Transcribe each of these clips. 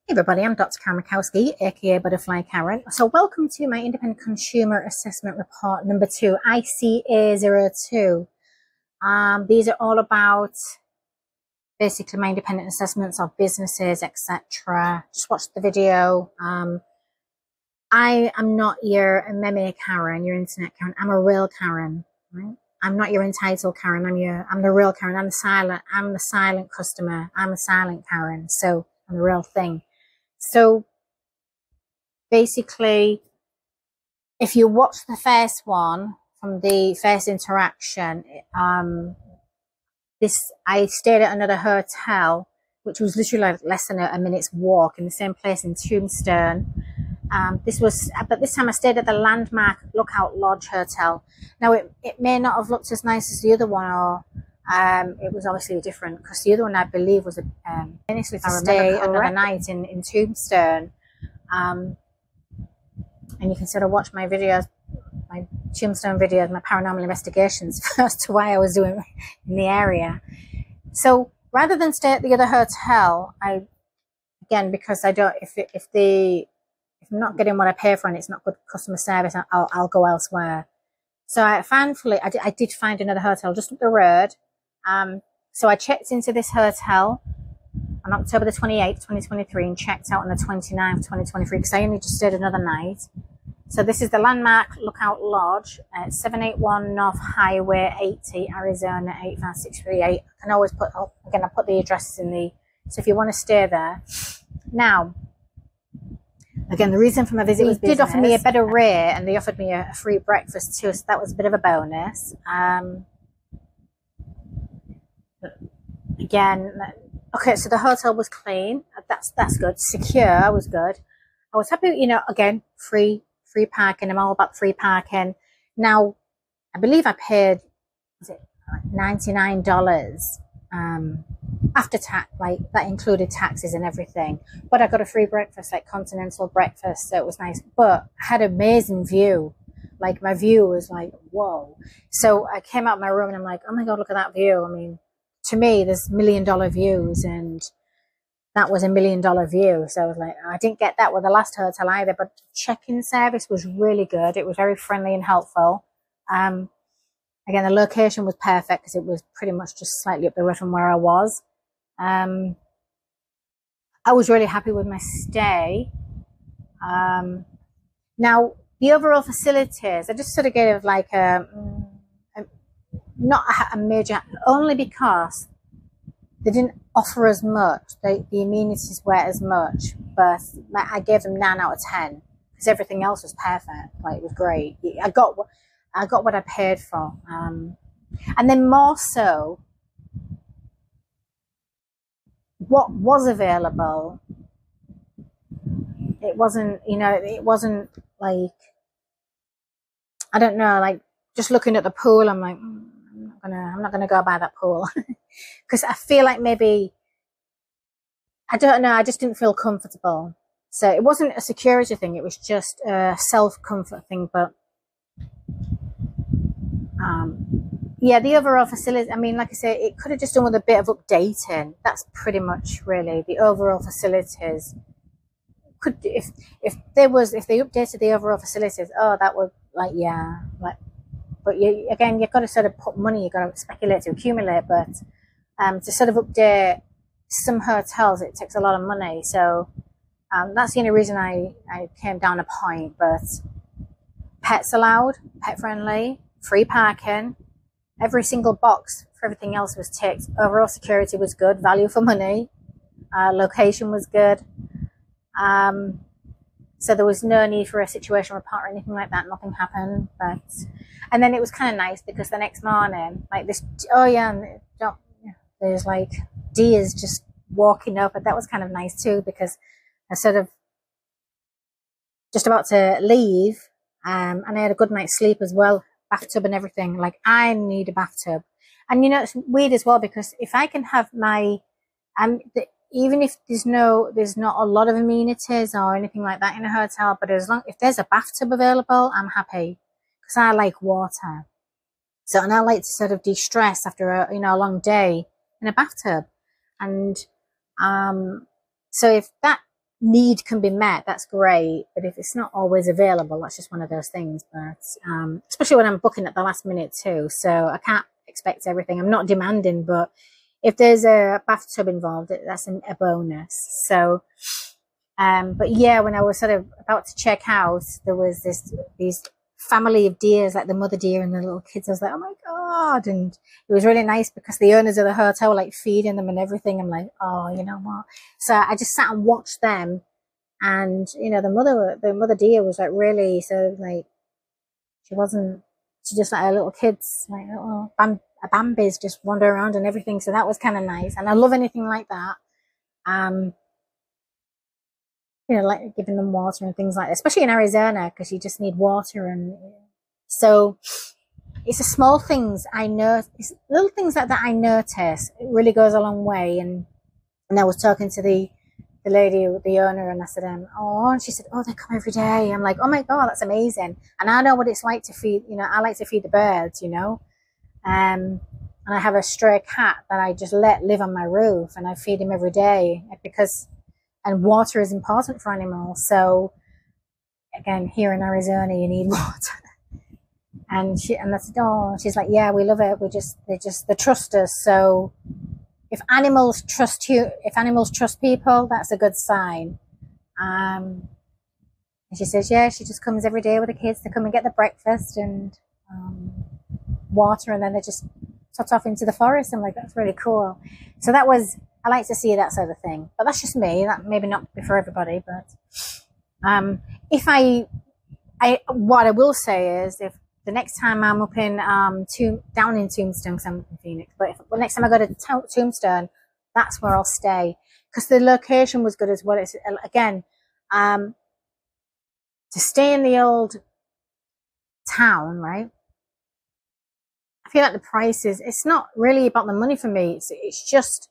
Hey everybody, I'm Dr. Karen Mikowski, aka Butterfly Karen. So welcome to my Independent Consumer Assessment Report number 2, ICA02. These are all about basically my independent assessments of businesses, etc. Just watch the video. I am not your meme Karen, your internet Karen. I'm a real Karen, right? I'm not your entitled Karen. I'm the real Karen. I'm the silent customer. I'm a silent Karen. So I'm the real thing. So basically, if you watch the first one from the first interaction, I stayed at another hotel, which was literally like less than a minute's walk in the same place in Tombstone. But this time I stayed at the Landmark Lookout Lodge Hotel. Now it may not have looked as nice as the other one, or it was obviously different, because the other one I believe was initially to stay another night in Tombstone. And you can sort of watch my videos, my Tombstone videos, my paranormal investigations as to why I was doing in the area. So rather than stay at the other hotel, because I don't, if I'm not getting what I pay for and it's not good customer service, I'll go elsewhere. So I did find another hotel just up the road. So I checked into this hotel on October the 28th, 2023, and checked out on the 29th, 2023, because I only just stayed another night. So this is the Landmark Lookout Lodge at 781 North Highway 80, Arizona 85638. I always put, again, I put the addresses in the, so if you want to stay there. Now, again, the reason for my visit was business. They did offer me a better rate, and they offered me a free breakfast too, so that was a bit of a bonus. Again, okay, so the hotel was clean. That's good. Secure was good. I was happy, you know, again, free parking. I'm all about free parking. Now, I believe I paid, was it $99 after tax, like that included taxes and everything. But I got a free breakfast, like continental breakfast, so it was nice. But I had an amazing view. Like my view was like, whoa. So I came out of my room and I'm like, oh my God, look at that view. I mean, to me, there's $1 million views, and that was $1 million view. So I was like, I didn't get that with the last hotel either, but check-in service was really good. It was very friendly and helpful. Again, the location was perfect because it was pretty much just slightly up the road from where I was. I was really happy with my stay. Now, the overall facilities, I just sort of gave like not a major, only because they didn't offer as much. The amenities weren't as much, but I gave them 9 out of 10 because everything else was perfect. Like, it was great. I got what I paid for. And then more so, what was available, it wasn't, you know, it wasn't like, I don't know, like just looking at the pool, I'm like, I'm not gonna go by that pool because I feel like maybe, I don't know, I just didn't feel comfortable. So it wasn't a security thing, it was just a self-comfort thing. But yeah, the overall facility, I mean, like I say, it could have just done with a bit of updating. That's pretty much really the overall facilities. Could, if they updated the overall facilities, oh, that would, like, yeah, like, but again, you've got to sort of put money, you've got to speculate to accumulate. But to sort of update some hotels, it takes a lot of money. So that's the only reason I came down a point. But pets allowed, pet friendly, free parking, every single box for everything else was ticked. Overall security was good, value for money, location was good. So there was no need for a situation report or anything like that. Nothing happened. And then it was kind of nice because the next morning, like this, oh yeah, there's like deers just walking up, and that was kind of nice too, because I sort of just about to leave, and I had a good night's sleep as well, bathtub and everything. Like, I need a bathtub. And you know, it's weird as well, because if I can have my, even if there's not a lot of amenities or anything like that in a hotel, but if there's a bathtub available, I'm happy, because I like water. So, and I like to sort of de-stress after a long day in a bathtub. And so if that need can be met, that's great. But if it's not always available, that's just one of those things. But especially when I'm booking at the last minute too, so I can't expect everything. I'm not demanding, but if there's a bathtub involved, that's a bonus. So but yeah, when I was sort of about to check out, there was these family of deers, like the mother deer and the little kids. I was like, oh my god. And it was really nice because the owners of the hotel were like feeding them and everything. I'm like, oh, you know what? So I just sat and watched them. And you know, the mother deer was like really, so like she just like her little kids, like little Bambi's just wander around and everything. So that was kind of nice. And I love anything like that. You know, like giving them water and things like that, especially in Arizona, because you just need water. And so it's the small things I know, it's little things like that I notice. It really goes a long way. And I was talking to the lady, the owner, and I said, oh, and she said, oh, they come every day. I'm like, oh my god, that's amazing. And I know what it's like to feed, you know, I like to feed the birds, you know. And I have a stray cat that I just let live on my roof, and I feed him every day and water is important for animals. So again, here in Arizona, you need water. And I said, oh, she's like, yeah, we love it. They trust us. So if animals trust people, that's a good sign. And she says, yeah, she just comes every day with the kids to come and get the breakfast and water, and then they just trot off into the forest. I'm like, that's really cool. So I like to see that sort of thing, but that's just me. That maybe not be for everybody, but what I will say is, if the next time I'm up in down in Tombstone, because I'm in Phoenix, but if the next time I go to Tombstone, that's where I'll stay, because the location was good as well. It's again to stay in the old town, right? I feel like the prices, it's not really about the money for me. It's just,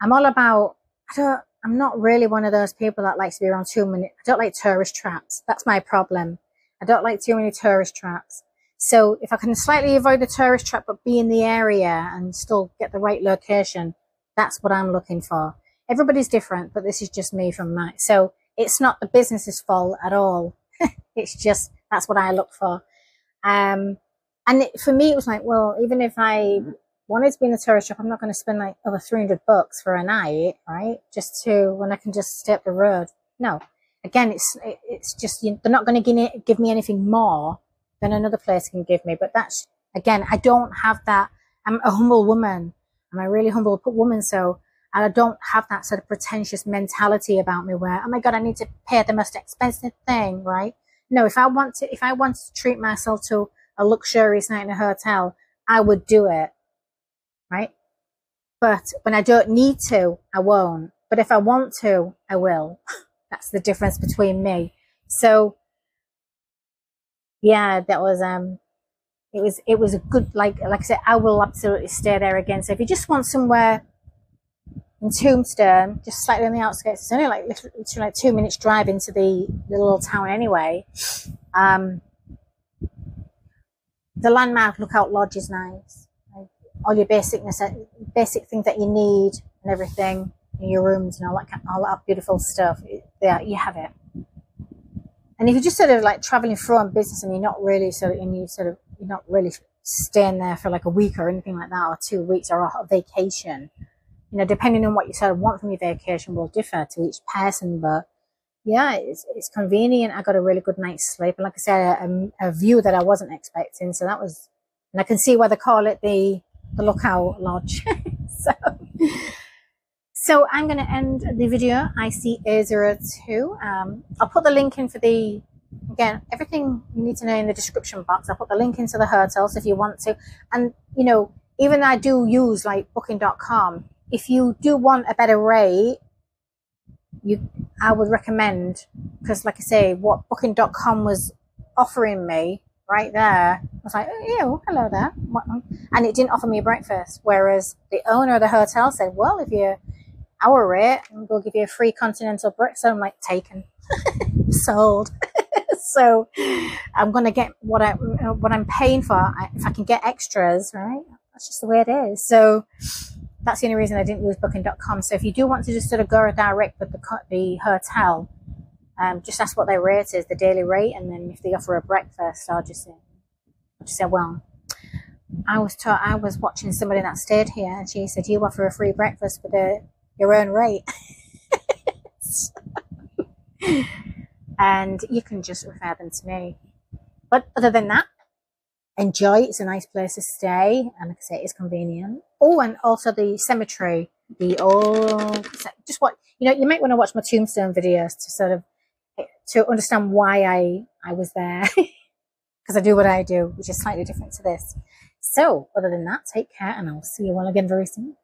I'm all about, I'm not really one of those people that likes to be around too many. I don't like tourist traps. That's my problem. I don't like too many tourist traps. So if I can slightly avoid the tourist trap, but be in the area and still get the right location, that's what I'm looking for. Everybody's different, but this is just me from my, so it's not the business's fault at all. It's just, that's what I look for. And for me, it was like, well, even if I wanted to be in a tourist trap, I'm not going to spend like over $300 for a night, right? Just when I can just stay up the road. No, again, it's just, they're not going to give me anything more than another place can give me. But that's, again, I don't have that. I'm a humble woman. I'm a really humble woman. So I don't have that sort of pretentious mentality about me where, oh my God, I need to pay the most expensive thing, right? No, if I want to treat myself to a luxurious night in a hotel, I would do it, right? But when I don't need to, I won't. But if I want to, I will. That's the difference between me. So yeah, that was it was a good, like I said, I will absolutely stay there again. So if you just want somewhere in Tombstone, just slightly on the outskirts, it's only like literally like 2 minutes drive into the little town anyway. The Landmark Lookout Lodge is nice. Like, all your basic things that you need and everything in your rooms and all that beautiful stuff. There, you have it. And if you're just sort of like traveling through on business and you're not really staying there for like a week or anything like that, or 2 weeks, or a vacation, you know, depending on what you sort of want from your vacation will differ to each person. But yeah, it's convenient. I got a really good night's sleep, and like I said, a view that I wasn't expecting. So that was, and I can see why they call it the Lookout Lodge. So I'm going to end the video, ICA02. I'll put the link in for again, everything you need to know in the description box. I'll put the link into the hotels if you want to. And, you know, even I do use like booking.com. If you do want a better rate, I would recommend, because like I say, what booking.com was offering me right there, I was like, oh, hello there. And it didn't offer me a breakfast. Whereas the owner of the hotel said, well, if you're our rate, we'll give you a free continental breakfast. So I'm like, taken. Sold. So I'm going to get what I'm paying for. If I can get extras, right? That's just the way it is. So that's the only reason I didn't use booking.com. So if you do want to just sort of go direct with the hotel, just ask what their rate is, the daily rate, and then if they offer a breakfast, I'll just say, well, I was watching somebody that stayed here, and she said, you offer a free breakfast with your own rate. And you can just refer them to me. But other than that, enjoy. It's a nice place to stay, and like I say, it's convenient. Oh, and also the cemetery, just what, you might want to watch my Tombstone videos to sort of to understand why I was there, because I do what I do, which is slightly different to this. So other than that, take care, and I'll see you all again very soon.